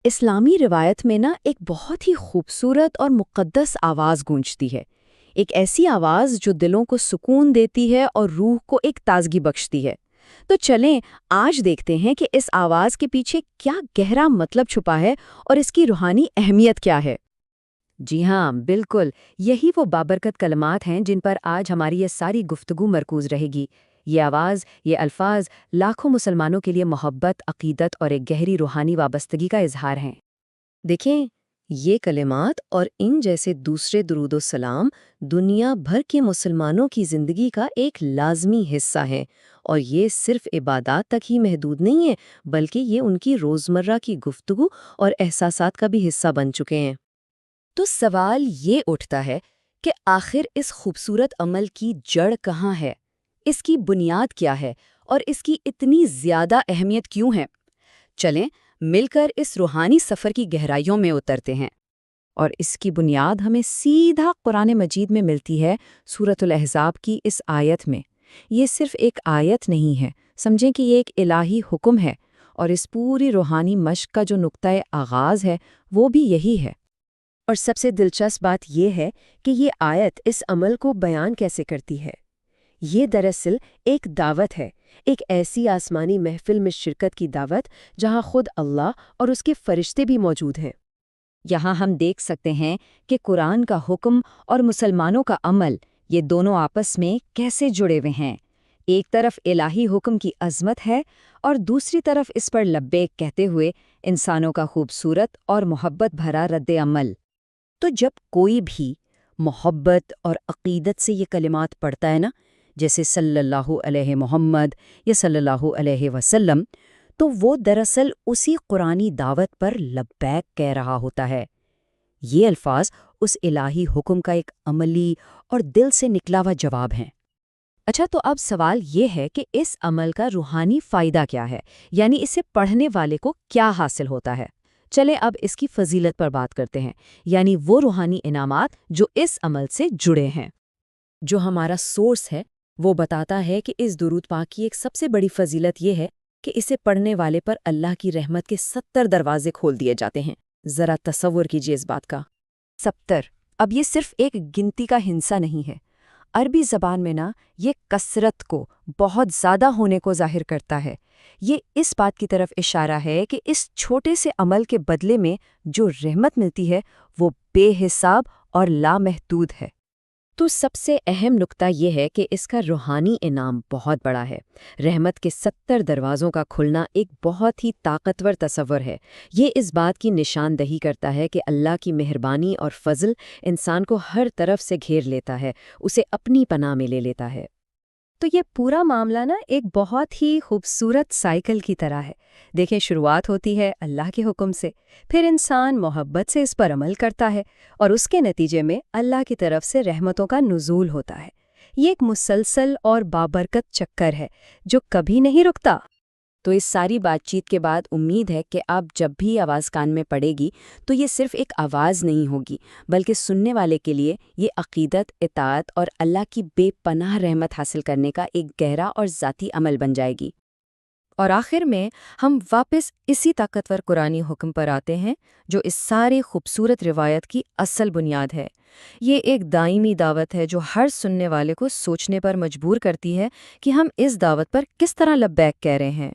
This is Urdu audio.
اسلامی روایت میں ایک بہت ہی خوبصورت اور مقدس آواز گونجتی ہے۔ ایک ایسی آواز جو دلوں کو سکون دیتی ہے اور روح کو ایک تازگی بخشتی ہے۔ تو چلیں آج دیکھتے ہیں کہ اس آواز کے پیچھے کیا گہرا مطلب چھپا ہے اور اس کی روحانی اہمیت کیا ہے۔ جی ہاں، بالکل یہی وہ بابرکت کلمات ہیں جن پر آج ہماری یہ ساری گفتگو مرکوز رہے گی۔ یہ آواز، یہ الفاظ لاکھوں مسلمانوں کے لیے محبت، عقیدت اور ایک گہری روحانی وابستگی کا اظہار ہیں۔ دیکھیں، یہ کلمات اور ان جیسے دوسرے درود و سلام دنیا بھر کے مسلمانوں کی زندگی کا ایک لازمی حصہ ہیں، اور یہ صرف عبادات تک ہی محدود نہیں ہے، بلکہ یہ ان کی روزمرہ کی گفتگو اور احساسات کا بھی حصہ بن چکے ہیں۔ تو سوال یہ اٹھتا ہے کہ آخر اس خوبصورت عمل کی جڑ کہاں ہے؟ اس کی بنیاد کیا ہے اور اس کی اتنی زیادہ اہمیت کیوں ہے؟ چلیں مل کر اس روحانی سفر کی گہرائیوں میں اترتے ہیں۔ اور اس کی بنیاد ہمیں سیدھا قرآن مجید میں ملتی ہے، سورۃ الاحزاب کی اس آیت میں۔ یہ صرف ایک آیت نہیں ہے، سمجھیں کہ یہ ایک الہی حکم ہے، اور اس پوری روحانی مشق کا جو نقطۂ آغاز ہے وہ بھی یہی ہے۔ اور سب سے دلچسپ بات یہ ہے کہ یہ آیت اس عمل کو بیان کیسے کرتی ہے۔ یہ دراصل ایک دعوت ہے، ایک ایسی آسمانی محفل میں شرکت کی دعوت جہاں خود اللہ اور اس کے فرشتے بھی موجود ہیں۔ یہاں ہم دیکھ سکتے ہیں کہ قرآن کا حکم اور مسلمانوں کا عمل، یہ دونوں آپس میں کیسے جڑے ہوئے ہیں۔ ایک طرف الہی حکم کی عظمت ہے اور دوسری طرف اس پر لبیک کہتے ہوئے انسانوں کا خوبصورت اور محبت بھرا رد عمل۔ تو جب کوئی بھی محبت اور عقیدت سے یہ کلمات پڑھتا ہے نا، جیسے صلی اللہ علیہ محمد یا صلی اللہ علیہ وسلم، تو وہ دراصل اسی قرآنی دعوت پر لبیک کہہ رہا ہوتا ہے۔ یہ الفاظ اس الہی حکم کا ایک عملی اور دل سے نکلا ہوا جواب ہیں۔ اچھا، تو اب سوال یہ ہے کہ اس عمل کا روحانی فائدہ کیا ہے، یعنی اسے پڑھنے والے کو کیا حاصل ہوتا ہے؟ چلیں اب اس کی فضیلت پر بات کرتے ہیں، یعنی وہ روحانی انعامات جو اس عمل سے جڑے ہیں۔ جو ہمارا سورس ہے وہ بتاتا ہے کہ اس درود پاک کی ایک سب سے بڑی فضیلت یہ ہے کہ اسے پڑھنے والے پر اللہ کی رحمت کے 70 دروازے کھول دیے جاتے ہیں۔ ذرا تصور کیجئے اس بات کا۔ 70، اب یہ صرف ایک گنتی کا ہنسا نہیں ہے۔ عربی زبان میں یہ کثرت کو، بہت زیادہ ہونے کو ظاہر کرتا ہے۔ یہ اس بات کی طرف اشارہ ہے کہ اس چھوٹے سے عمل کے بدلے میں جو رحمت ملتی ہے وہ بے حساب اور لامحدود ہے۔ تو سب سے اہم نقطہ یہ ہے کہ اس کا روحانی انعام بہت بڑا ہے۔ رحمت کے 70 دروازوں کا کھلنا ایک بہت ہی طاقتور تصور ہے۔ یہ اس بات کی نشاندہی کرتا ہے کہ اللہ کی مہربانی اور فضل انسان کو ہر طرف سے گھیر لیتا ہے، اسے اپنی پناہ میں لے لیتا ہے۔ تو یہ پورا معاملہ ایک بہت ہی خوبصورت سائیکل کی طرح ہے۔ دیکھیں، شروعات ہوتی ہے اللہ کے حکم سے، پھر انسان محبت سے اس پر عمل کرتا ہے، اور اس کے نتیجے میں اللہ کی طرف سے رحمتوں کا نزول ہوتا ہے۔ یہ ایک مسلسل اور بابرکت چکر ہے جو کبھی نہیں رکتا۔ تو اس ساری بات چیت کے بعد امید ہے کہ اب جب بھی آواز کان میں پڑے گی تو یہ صرف ایک آواز نہیں ہوگی، بلکہ سننے والے کے لیے یہ عقیدت، اطاعت اور اللہ کی بے پناہ رحمت حاصل کرنے کا ایک گہرا اور ذاتی عمل بن جائے گی۔ اور آخر میں ہم واپس اسی طاقتور قرآنی حکم پر آتے ہیں جو اس ساری خوبصورت روایت کی اصل بنیاد ہے۔ یہ ایک دائمی دعوت ہے جو ہر سننے والے کو سوچنے پر مجبور کرتی ہے کہ ہم اس دعوت پر کس طرح لبیک کہہ رہے ہیں۔